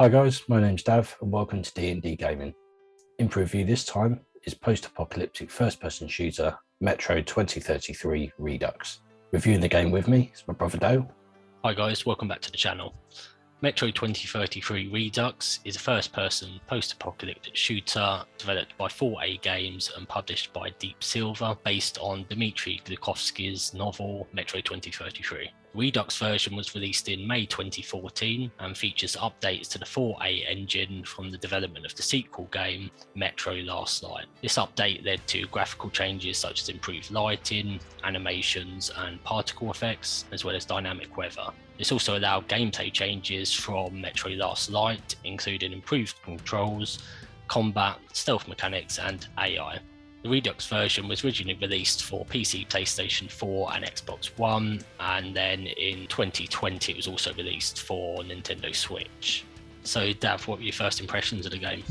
Hi guys, my name's Dav and welcome to D&DGaming. In review this time is post-apocalyptic first-person shooter Metro 2033 Redux. Reviewing the game with me is my brother Dale. Hi guys, welcome back to the channel. Metro 2033 Redux is a first-person post-apocalyptic shooter developed by 4A and published by Deep Silver, based on Dmitry Glukhovsky's novel Metro 2033. The Redux version was released in May 2014 and features updates to the 4A engine from the development of the sequel game Metro Last Light. This update led to graphical changes such as improved lighting, animations and particle effects, as well as dynamic weather. This also allowed gameplay changes from Metro Last Light, including improved controls, combat, stealth mechanics and AI. The Redux version was originally released for PC, PlayStation 4 and Xbox One, and then in 2020 it was also released for Nintendo Switch. So Dav, what were your first impressions of the game?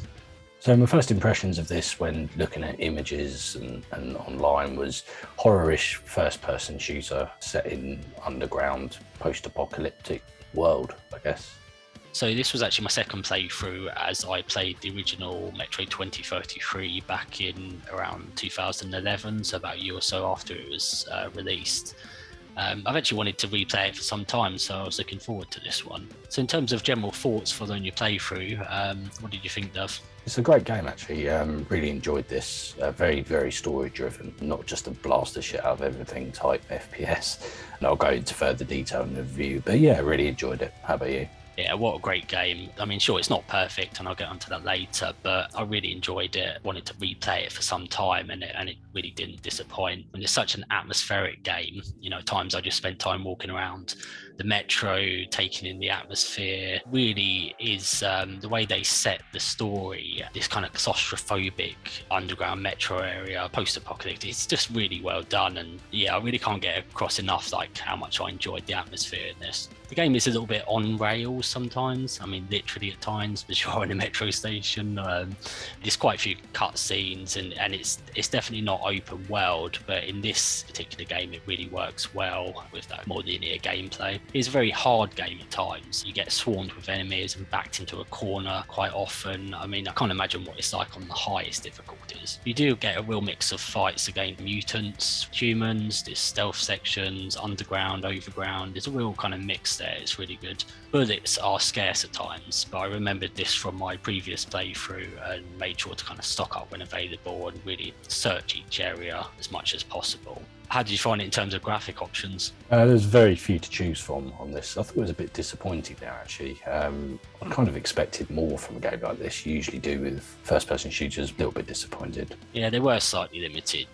So my first impressions of this when looking at images and online was horror-ish first-person shooter set in underground post-apocalyptic world, I guess. So this was actually my second playthrough, as I played the original Metro 2033 back in around 2011, so about a year or so after it was released. I've actually wanted to replay it for some time, so I was looking forward to this one. So in terms of general thoughts following your playthrough, what did you think, Dov? It's a great game actually, really enjoyed this, very, very story driven, not just a blast the shit out of everything type FPS. And I'll go into further detail in the review, but yeah, really enjoyed it. How about you? Yeah, what a great game. I mean, sure, it's not perfect, and I'll get onto that later, but I really enjoyed it. Wanted to replay it for some time, and it really didn't disappoint. And it's such an atmospheric game. You know, at times I just spent time walking around the metro, taking in the atmosphere. Really is the way they set the story, this kind of claustrophobic underground metro area, post-apocalyptic. It's just really well done, and yeah, I really can't get across enough like how much I enjoyed the atmosphere in this. The game is a little bit on rails sometimes. I mean, literally at times, because you're in a metro station. There's quite a few cutscenes, and it's definitely not open world. But in this particular game, it really works well with that more linear gameplay. It's a very hard game at times. You get swarmed with enemies and backed into a corner quite often. I mean, I can't imagine what it's like on the highest difficulties. You do get a real mix of fights against mutants, humans, there's stealth sections, underground, overground. There's a real kind of mix there. It's really good. Bullets are scarce at times, but I remembered this from my previous playthrough and made sure to kind of stock up when available and really search each area as much as possible. How did you find it in terms of graphic options? There's very few to choose from on this. I thought it was a bit disappointing there actually. I kind of expected more from a game like this. You usually do with first-person shooters, a little bit disappointed. Yeah, they were slightly limited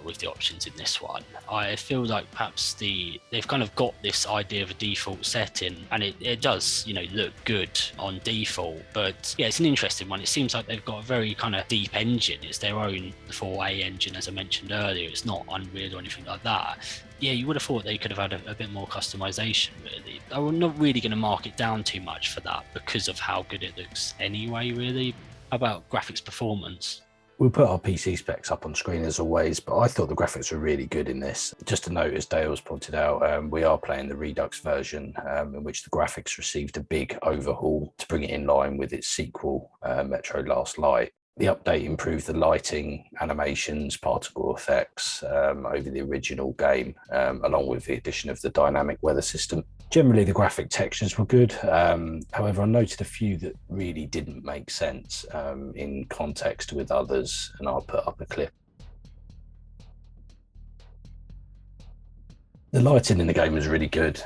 with the options in this one. I feel like perhaps they've kind of got this idea of a default setting, and it does, you know, look good on default. But yeah, it's an interesting one. It seems like they've got a very kind of deep engine. It's their own 4A engine, as I mentioned earlier. It's not Unreal or anything like that. Yeah, you would have thought they could have had a bit more customization, really. I'm not really going to mark it down too much for that because of how good it looks anyway, really. How about graphics performance? We'll put our PC specs up on screen as always, but I thought the graphics were really good in this. Just to note, as Dale's pointed out, we are playing the Redux version, in which the graphics received a big overhaul to bring it in line with its sequel, Metro Last Light. The update improved the lighting, animations, particle effects over the original game, along with the addition of the dynamic weather system. Generally, the graphic textures were good. However, I noted a few that really didn't make sense in context with others, and I'll put up a clip. The lighting in the game was really good.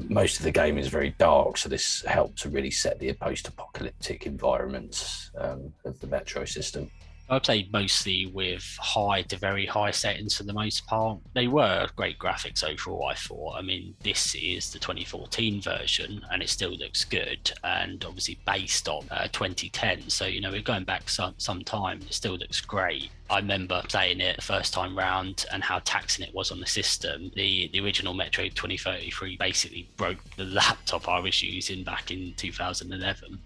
Most of the game is very dark, so this helped to really set the post-apocalyptic environments of the Metro system. I played mostly with high to very high settings for the most part. They were great graphics overall, I thought. I mean, this is the 2014 version and it still looks good, and obviously based on 2010. So, you know, we're going back some time. It still looks great. I remember playing it the first time round and how taxing it was on the system. The original Metro 2033 basically broke the laptop I was using back in 2011.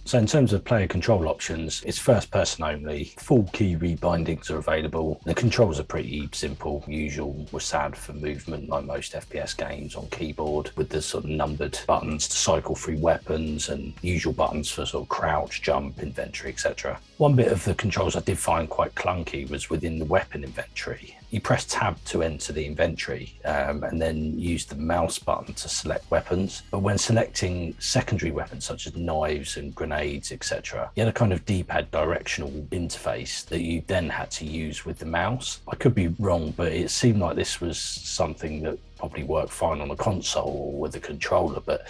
So in terms of player control options, it's first person only. Full key rebindings are available. The controls are pretty simple, usual with SAD for movement like most FPS games on keyboard, with the sort of numbered buttons to cycle through weapons and usual buttons for sort of crouch, jump, inventory, etc. One bit of the controls I did find quite clunky was within the weapon inventory. You press tab to enter the inventory and then use the mouse button to select weapons. But when selecting secondary weapons such as knives and grenades, etc., you had a kind of D-pad directional interface that you then had to use with the mouse. I could be wrong, but it seemed like this was something that probably worked fine on a console or with a controller, but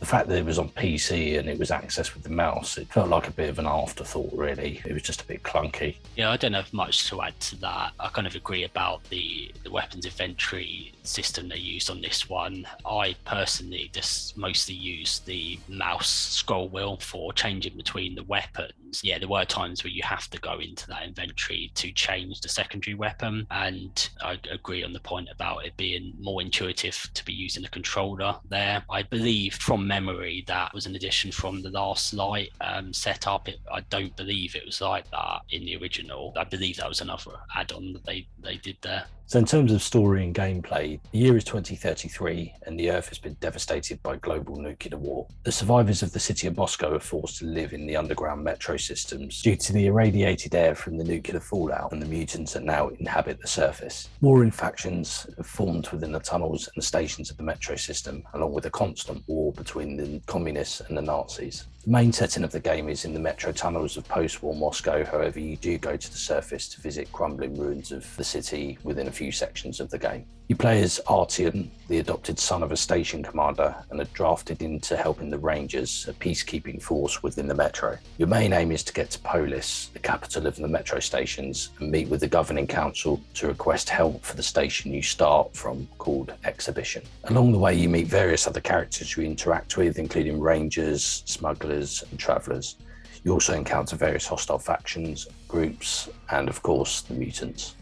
the fact that it was on PC and it was accessed with the mouse, it felt like a bit of an afterthought, really. It was just a bit clunky. Yeah, I don't have much to add to that. I kind of agree about the weapons inventory system they used on this one. I personally just mostly use the mouse scroll wheel for changing between the weapons. Yeah, there were times where you have to go into that inventory to change the secondary weapon, and I agree on the point about it being more intuitive to be using a controller there. I believe from memory that was an addition from the Last Light setup. I don't believe it was like that in the original. I believe that was another add-on that they did there. So in terms of story and gameplay, the year is 2033 and the Earth has been devastated by global nuclear war. The survivors of the city of Moscow are forced to live in the underground metro systems due to the irradiated air from the nuclear fallout, and the mutants that now inhabit the surface. Warring factions have formed within the tunnels and the stations of the metro system, along with a constant war between the communists and the Nazis. The main setting of the game is in the metro tunnels of post-war Moscow. However, you do go to the surface to visit crumbling ruins of the city within a few sections of the game. You play as Artyom, the adopted son of a station commander, and are drafted into helping the Rangers, a peacekeeping force within the metro. Your main aim is to get to Polis, the capital of the metro stations, and meet with the governing council to request help for the station you start from, called Exhibition. Along the way, you meet various other characters you interact with, including Rangers, smugglers, and travellers. You also encounter various hostile factions, groups, and of course, the mutants.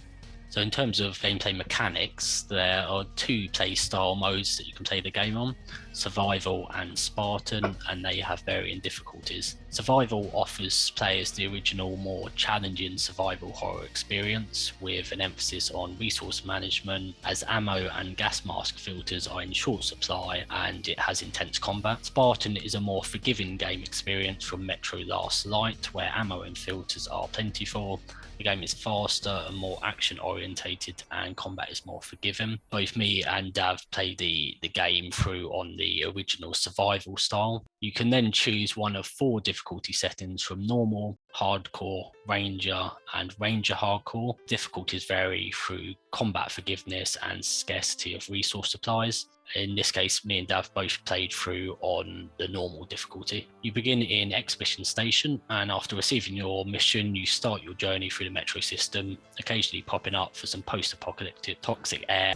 So in terms of gameplay mechanics, there are two playstyle modes that you can play the game on, Survival and Spartan, and they have varying difficulties. Survival offers players the original, more challenging survival horror experience with an emphasis on resource management, as ammo and gas mask filters are in short supply and it has intense combat. Spartan is a more forgiving game experience from Metro Last Light, where ammo and filters are plentiful. The game is faster and more action orientated and combat is more forgiving. Both me and Dav played the game through on the original survival style. You can then choose one of 4 difficulty settings from normal, hardcore, ranger and ranger hardcore. Difficulties vary through combat forgiveness and scarcity of resource supplies. In this case, me and Dav both played through on the normal difficulty. You begin in Exhibition Station, and after receiving your mission, you start your journey through the metro system, occasionally popping up for some post-apocalyptic toxic air.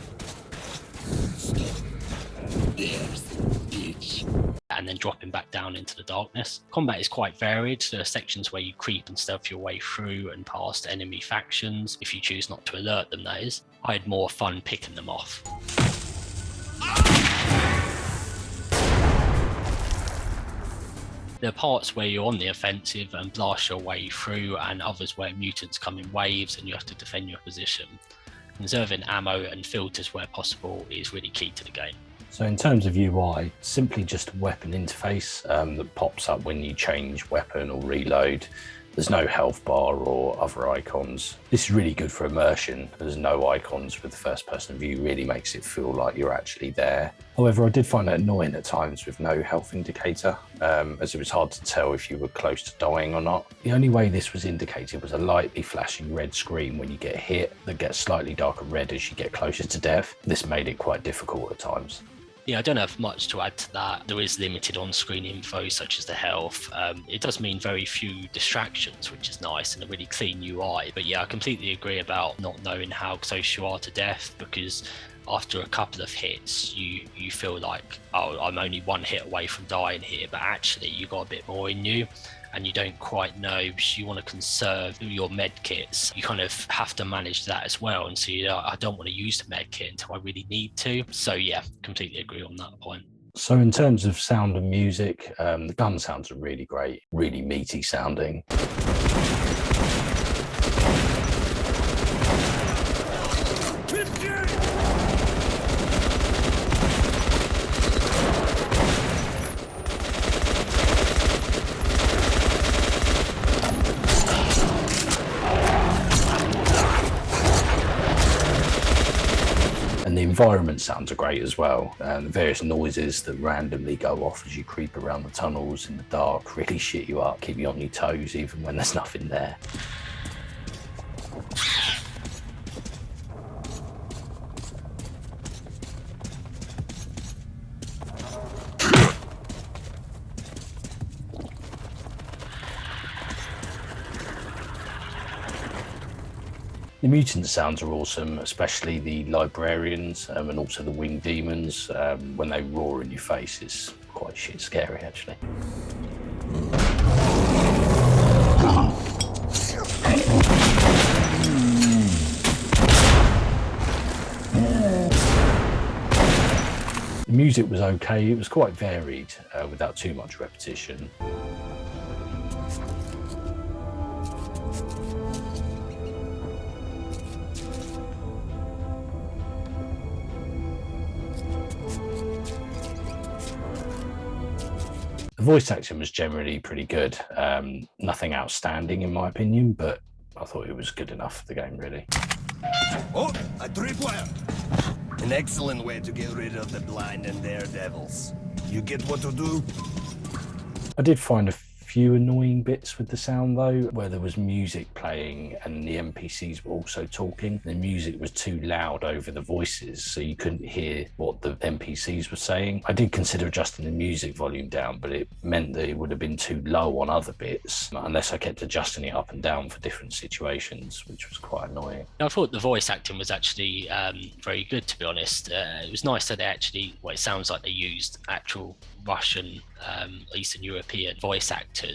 And then dropping back down into the darkness. Combat is quite varied. There are sections where you creep and stealth your way through and past enemy factions, if you choose not to alert them, that is. I had more fun picking them off. There are parts where you're on the offensive and blast your way through, and others where mutants come in waves and you have to defend your position. Conserving ammo and filters where possible is really key to the game. So in terms of UI, simply just a weapon interface that pops up when you change weapon or reload. There's no health bar or other icons. This is really good for immersion. There's no icons with the first person view, really makes it feel like you're actually there. However, I did find it annoying at times with no health indicator, as it was hard to tell if you were close to dying or not. The only way this was indicated was a lightly flashing red screen when you get hit that gets slightly darker red as you get closer to death. This made it quite difficult at times. Yeah, I don't have much to add to that. There is limited on-screen info, such as the health. It does mean very few distractions, which is nice, and a really clean UI. But yeah, I completely agree about not knowing how close you are to death, because after a couple of hits, you feel like, oh, I'm only one hit away from dying here, but actually you got a bit more in you. And you don't quite know, because you want to conserve your med kits. You kind of have to manage that as well. And so I don't want to use the med kit until I really need to. So yeah, completely agree on that point. So in terms of sound and music, the gun sounds are really great, really meaty sounding. And the environment sounds are great as well. The various noises that randomly go off as you creep around the tunnels in the dark really shit you up, keep you on your toes even when there's nothing there. The mutant sounds are awesome, especially the librarians and also the winged demons. When they roar in your face, it's quite shit scary, actually. The music was okay. It was quite varied, without too much repetition. The voice acting was generally pretty good. Nothing outstanding in my opinion, but I thought it was good enough for the game, really. Oh, a tripwire! An excellent way to get rid of the blind and daredevils. You get what to do? I did find a few annoying bits with the sound though, where there was music playing and the NPCs were also talking. The music was too loud over the voices, so you couldn't hear what the NPCs were saying. I did consider adjusting the music volume down, but it meant that it would have been too low on other bits, unless I kept adjusting it up and down for different situations, which was quite annoying. I thought the voice acting was actually very good, to be honest. It was nice that they actually, well, it sounds like they used actual Russian, Eastern European voice actors.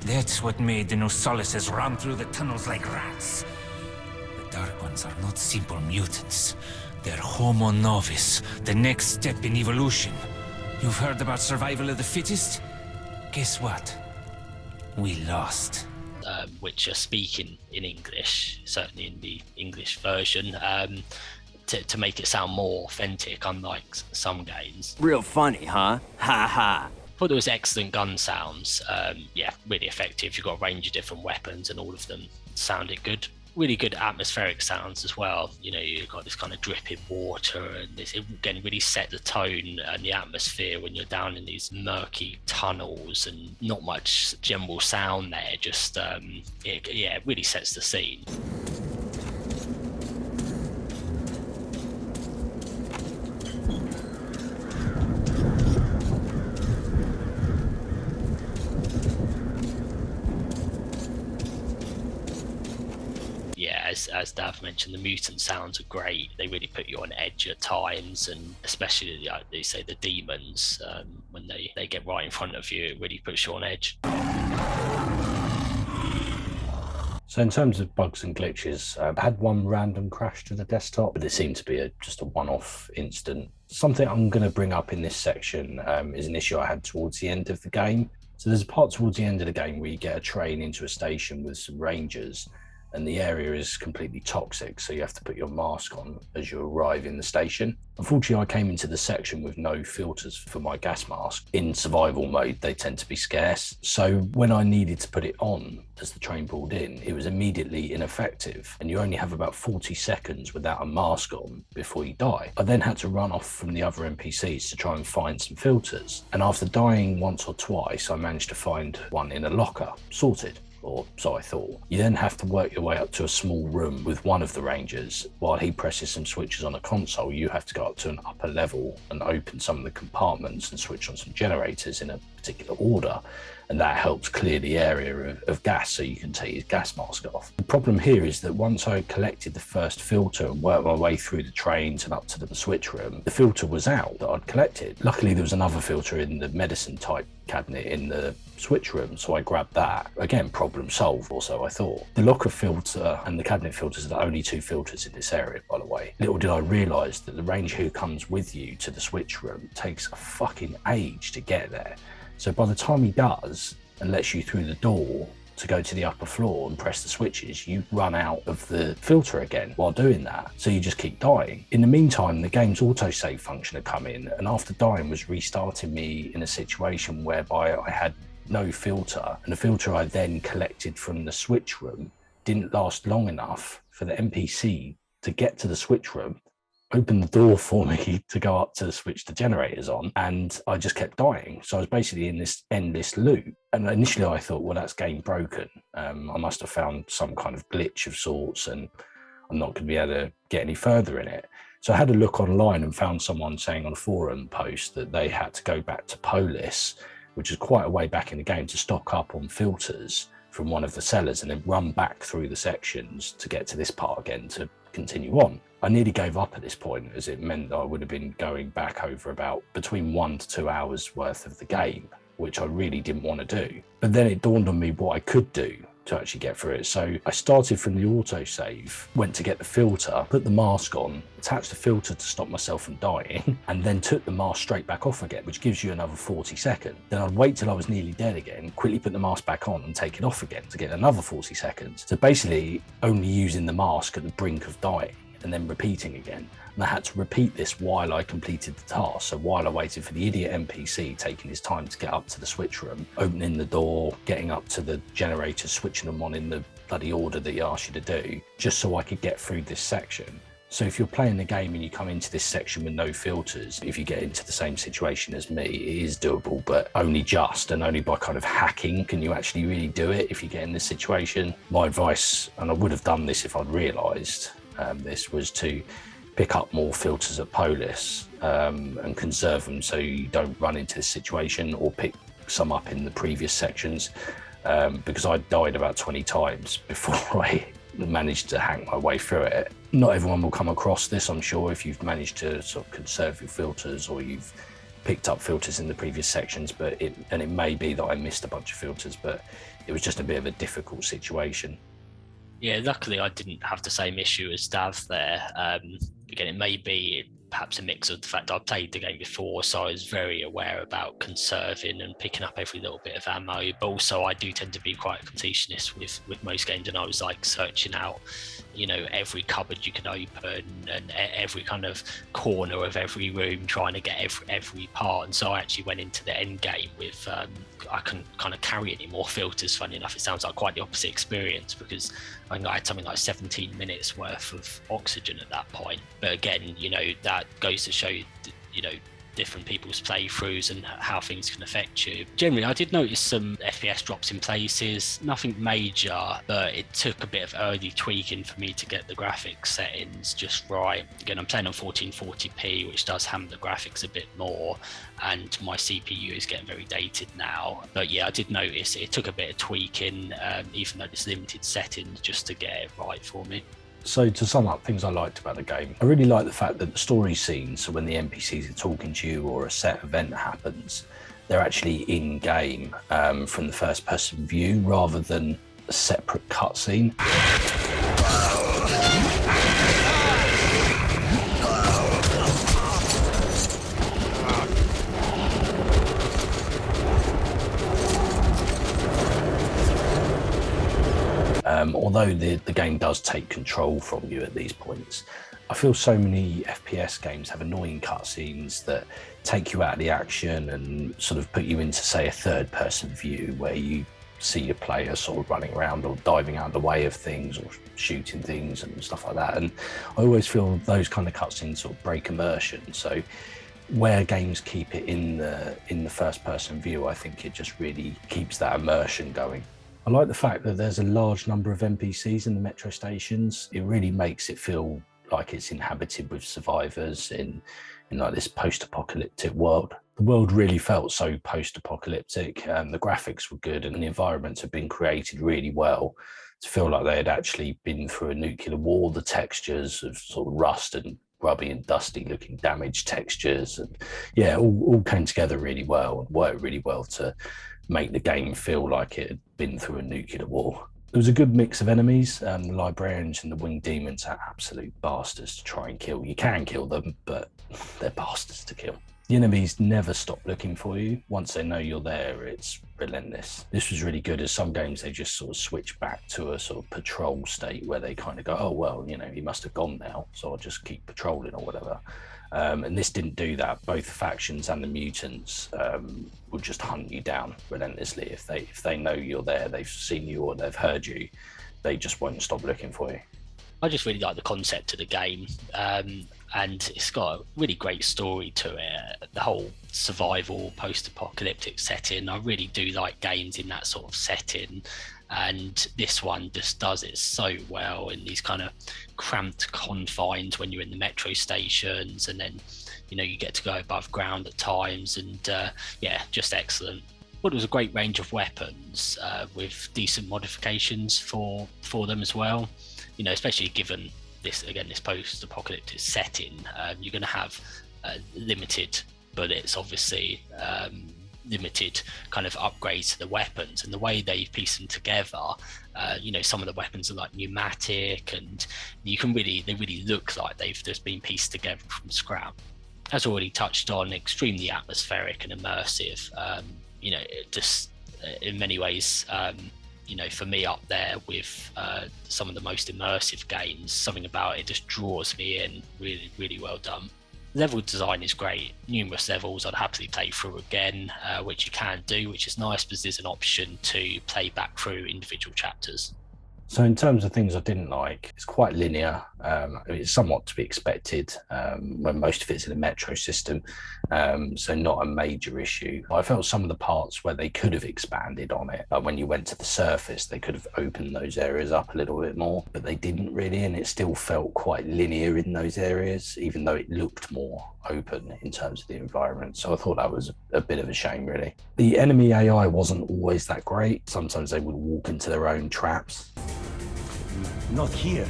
That's what made the Nosalises run through the tunnels like rats. The Dark Ones are not simple mutants. They're Homo Novus, the next step in evolution. You've heard about survival of the fittest? Guess what? We lost. Which are speaking in English, certainly in the English version, to make it sound more authentic, unlike some games. Real funny, huh? Ha ha. I thought there was excellent gun sounds. Yeah, really effective. You've got a range of different weapons and all of them sounded good. Really good atmospheric sounds as well. You know, you've got this kind of dripping water and this, it again really set the tone and the atmosphere when you're down in these murky tunnels and not much general sound there. Just, it really sets the scene. As Dav mentioned, the mutant sounds are great. They really put you on edge at times, and especially they say the demons, when they get right in front of you, it really puts you on edge. So in terms of bugs and glitches, I had one random crash to the desktop, but it seemed to be just a one-off incident. Something I'm going to bring up in this section is an issue I had towards the end of the game. So there's a part towards the end of the game where you get a train into a station with some rangers, and the area is completely toxic, so you have to put your mask on as you arrive in the station. Unfortunately, I came into the section with no filters for my gas mask. In survival mode, they tend to be scarce, so when I needed to put it on as the train pulled in, it was immediately ineffective, and you only have about 40 seconds without a mask on before you die. I then had to run off from the other NPCs to try and find some filters, and after dying once or twice, I managed to find one in a locker, sorted. Or so I thought. You then have to work your way up to a small room with one of the rangers. While he presses some switches on a console, you have to go up to an upper level and open some of the compartments and switch on some generators in a particular order, and that helps clear the area of gas so you can take your gas mask off. The problem here is that once I collected the first filter and worked my way through the trains and up to the switch room, the filter was out that I'd collected. Luckily, there was another filter in the medicine type cabinet in the switch room, so I grabbed that. Again, problem solved, or so I thought. The locker filter and the cabinet filters are the only two filters in this area, by the way. Little did I realise that the ranger who comes with you to the switch room takes a fucking age to get there. So by the time he does and lets you through the door to go to the upper floor and press the switches, you run out of the filter again while doing that. So you just keep dying. In the meantime, the game's autosave function had come in, and after dying was restarting me in a situation whereby I had no filter, and the filter I then collected from the switch room didn't last long enough for the NPC to get to the switch room, open the door for me to go up to switch the generators on, and I just kept dying. So I was basically in this endless loop. And initially I thought, well, that's game broken. I must have found some kind of glitch of sorts and I'm not going to be able to get any further in it. So I had a look online and found someone saying on a forum post that they had to go back to Polis, which is quite a way back in the game, to stock up on filters from one of the sellers and then run back through the sections to get to this part again to continue on. I nearly gave up at this point, as it meant that I would have been going back over about between 1 to 2 hours worth of the game, which I really didn't want to do. But then it dawned on me what I could do to actually get through it. So I started from the autosave, went to get the filter, put the mask on, attached the filter to stop myself from dying, and then took the mask straight back off again, which gives you another 40 seconds. Then I'd wait till I was nearly dead again, quickly put the mask back on and take it off again to get another 40 seconds. So basically only using the mask at the brink of dying and then repeating again. And I had to repeat this while I completed the task. So while I waited for the idiot NPC taking his time to get up to the switch room, opening the door, getting up to the generators, switching them on in the bloody order that he asked you to do, just so I could get through this section. So if you're playing the game and you come into this section with no filters, if you get into the same situation as me, it is doable, but only just, and only by kind of hacking can you actually really do it if you get in this situation. My advice, and I would have done this if I'd realised this, was to pick up more filters at Polis and conserve them so you don't run into this situation, or pick some up in the previous sections, because I died about 20 times before I managed to hack my way through it. Not everyone will come across this, I'm sure, if you've managed to sort of conserve your filters or you've picked up filters in the previous sections, but it may be that I missed a bunch of filters, but it was just a bit of a difficult situation. Yeah, luckily I didn't have the same issue as Dav there. Again, it may be perhaps a mix of the fact I played the game before, so I was very aware about conserving and picking up every little bit of ammo, but also I do tend to be quite a completionist with most games, and I was like searching out, you know, every cupboard you can open and every kind of corner of every room, trying to get every part. And so I actually went into the end game with I couldn't kind of carry any more filters. Funny enough, it sounds like quite the opposite experience, because I think I had something like 17 minutes worth of oxygen at that point. But again, you know, that goes to show you know, different people's playthroughs and how things can affect you. Generally, I did notice some FPS drops in places, nothing major, but it took a bit of early tweaking for me to get the graphics settings just right. Again, I'm playing on 1440p, which does hammer the graphics a bit more, and my CPU is getting very dated now. But yeah, I did notice it took a bit of tweaking, even though there's limited settings, just to get it right for me. So to sum up things I liked about the game, I really like the fact that the story scenes, so when the NPCs are talking to you or a set event happens, they're actually in game from the first person view rather than a separate cutscene. Although the game does take control from you at these points, I feel so many FPS games have annoying cutscenes that take you out of the action and sort of put you into, say, a third-person view where you see your player sort of running around or diving out of the way of things or shooting things and stuff like that. And I always feel those kind of cutscenes sort of break immersion. So where games keep it in the first-person view, I think it just really keeps that immersion going. I like the fact that there's a large number of NPCs in the metro stations. It really makes it feel like it's inhabited with survivors in like this post-apocalyptic world. The world really felt so post-apocalyptic. The graphics were good and the environments had been created really well to feel like they had actually been through a nuclear war. The textures of sort of rust and grubby and dusty looking damaged textures, and yeah, all came together really well and worked really well to make the game feel like it had been through a nuclear war. There was a good mix of enemies. The librarians and the winged demons are absolute bastards to try and kill. You can kill them, but they're bastards to kill. The enemies never stop looking for you. Once they know you're there, it's relentless. This was really good, as some games they just sort of switch back to a sort of patrol state where they kind of go, oh, well, you know, he must have gone now, so I'll just keep patrolling or whatever. And this didn't do that. Both the factions and the mutants will just hunt you down relentlessly. If they know you're there, they've seen you or they've heard you, they just won't stop looking for you. I just really like the concept of the game, and it's got a really great story to it. The whole survival post-apocalyptic setting, I really do like games in that sort of setting, and this one just does it so well in these kind of cramped confines when you're in the metro stations, and then, you know, you get to go above ground at times, and yeah, just excellent. Well, it was a great range of weapons with decent modifications for them as well. You know, especially given this post-apocalyptic setting, you're going to have limited bullets, obviously, limited kind of upgrades to the weapons, and the way they piece them together, you know, some of the weapons are like pneumatic, and they really look like they've just been pieced together from scrap. As already touched on, extremely atmospheric and immersive. You know, it just in many ways, you know, for me, up there with some of the most immersive games. Something about it just draws me in. Really, really well done. Level design is great. Numerous levels I'd happily play through again, which you can do, which is nice because there's an option to play back through individual chapters. So in terms of things I didn't like, it's quite linear. It's somewhat to be expected when most of it's in a metro system, so not a major issue. I felt some of the parts where they could have expanded on it, like when you went to the surface, they could have opened those areas up a little bit more, but they didn't really, and it still felt quite linear in those areas, even though it looked more open in terms of the environment. So I thought that was a bit of a shame, really. The enemy AI wasn't always that great. Sometimes they would walk into their own traps. Not here.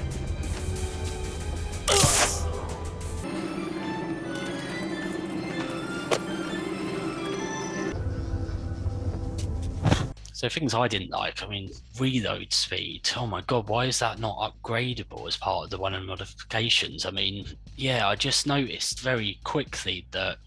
So things I didn't like, I mean, reload speed. Oh my God, why is that not upgradable as part of the one modifications? I mean, yeah, I just noticed very quickly that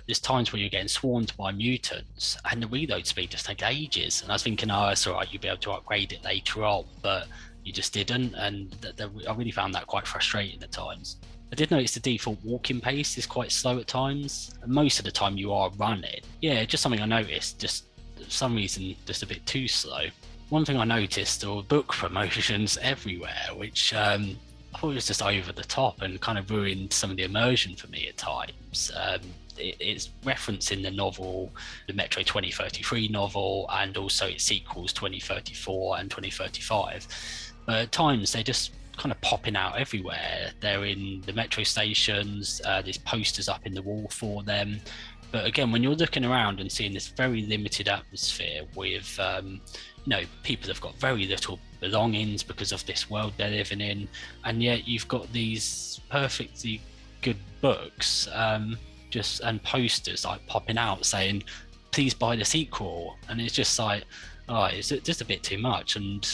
there's times where you're getting swarmed by mutants and the reload speed just takes ages. And I was thinking, oh, it's all right, you'll be able to upgrade it later on, but you just didn't. And I really found that quite frustrating at times. I did notice the default walking pace is quite slow at times. And most of the time you are running. Yeah, just something I noticed, just for some reason just a bit too slow. One thing I noticed, there were book promotions everywhere, which I thought was just over the top and kind of ruined some of the immersion for me at times. It's referencing the novel, the Metro 2033 novel, and also its sequels 2034 and 2035. But at times they're just kind of popping out everywhere. They're in the metro stations, there's posters up in the wall for them. But again, when you're looking around and seeing this very limited atmosphere with, you know, people have got very little belongings because of this world they're living in, and yet you've got these perfectly good books and posters like popping out saying, please buy the sequel. And it's just like, oh, it's just a bit too much. And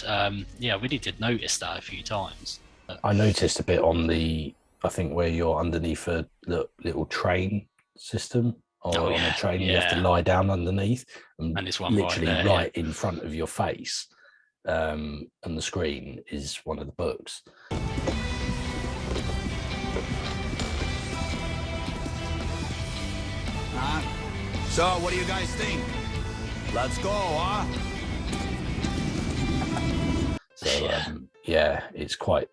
yeah, I really did notice that a few times. I noticed a bit on I think where you're underneath a little train system, or on a train, you have to lie down underneath, and it's one literally right in front of your face, and the screen is one of the books. So, what do you guys think? Let's go, huh? So yeah, it's quite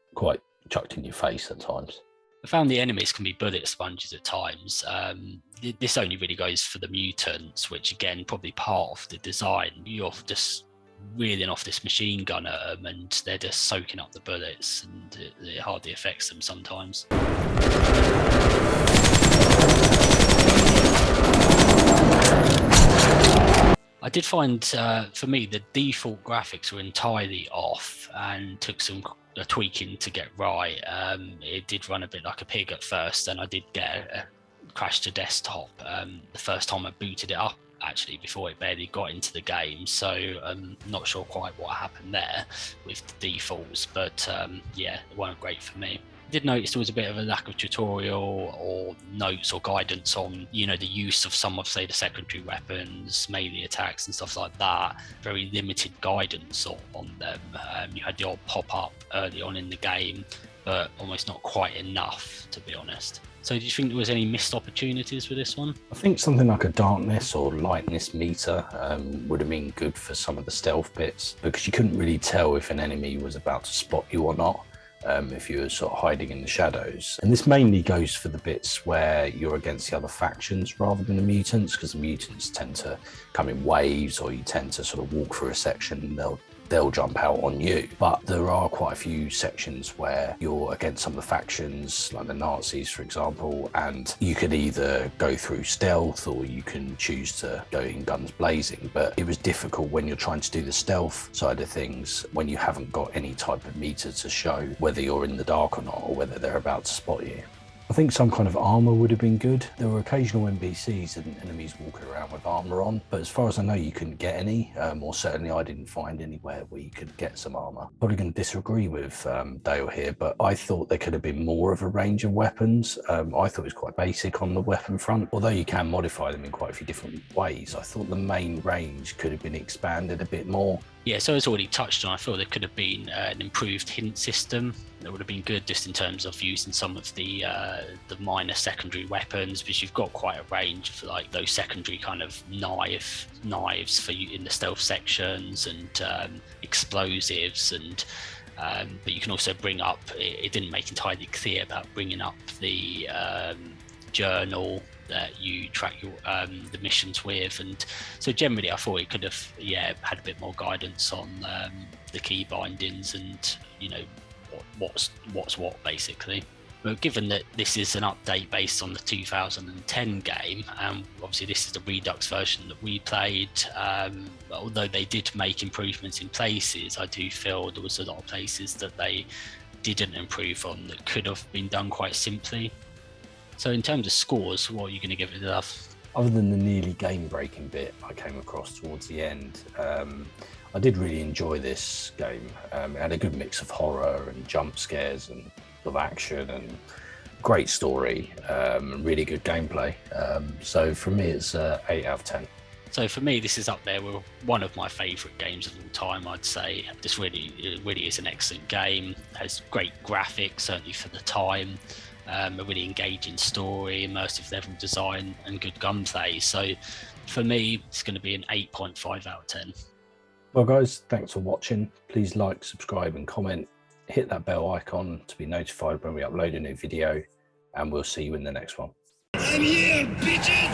chucked in your face at times. I found the enemies can be bullet sponges at times. This only really goes for the mutants, which again, probably part of the design. You're just reeling off this machine gun at them and they're just soaking up the bullets, and it hardly affects them sometimes. I did find, for me, the default graphics were entirely off and took some tweaking to get right. It did run a bit like a pig at first, and I did get a crash to desktop the first time I booted it up, actually, before it barely got into the game. So I'm not sure quite what happened there with the defaults, but yeah, it weren't great for me. I did notice there was a bit of a lack of tutorial or notes or guidance on, you know, the use of some of, say, the secondary weapons, melee attacks and stuff like that. Very limited guidance on them. You had the odd pop-up early on in the game, but almost not quite enough, to be honest. So do you think there was any missed opportunities with this one? I think something like a darkness or lightness meter would have been good for some of the stealth bits, because you couldn't really tell if an enemy was about to spot you or not. If you were sort of hiding in the shadows. And this mainly goes for the bits where you're against the other factions rather than the mutants, because the mutants tend to come in waves, or you tend to sort of walk through a section and they'll jump out on you. But there are quite a few sections where you're against some of the factions, like the Nazis, for example, and you could either go through stealth or you can choose to go in guns blazing. But it was difficult when you're trying to do the stealth side of things, when you haven't got any type of meter to show whether you're in the dark or not, or whether they're about to spot you. I think some kind of armor would have been good. There were occasional NPCs and enemies walking around with armor on, but as far as I know, you couldn't get any, or certainly I didn't find anywhere where you could get some armor. Probably going to disagree with Dale here, but I thought there could have been more of a range of weapons. I thought it was quite basic on the weapon front. Although you can modify them in quite a few different ways, I thought the main range could have been expanded a bit more. Yeah, so as already touched on, I thought there could have been an improved hint system that would have been good, just in terms of using some of the minor secondary weapons, because you've got quite a range of like those secondary kind of knives for you in the stealth sections, and explosives, and but you can also bring up. It didn't make entirely clear about bringing up the journal that you track your the missions with, and so generally I thought it could have had a bit more guidance on the key bindings and, you know, what's what basically. But given that this is an update based on the 2010 game, and obviously this is the Redux version that we played, although they did make improvements in places, I do feel there was a lot of places that they didn't improve on that could have been done quite simply. So in terms of scores, what are you going to give it, Love? Other than the nearly game-breaking bit I came across towards the end, I did really enjoy this game. It had a good mix of horror and jump scares and of action, and great story, and really good gameplay. So for me, it's 8 out of 10. So for me, this is up there with one of my favourite games of all time, I'd say. It really is an excellent game. It has great graphics, certainly for the time. A really engaging story, immersive level design, and good gunplay. So for me, it's going to be an 8.5 out of 10. Well guys, thanks for watching. Please like, subscribe and comment. Hit that bell icon to be notified when we upload a new video, and we'll see you in the next one. I'm here, bitches!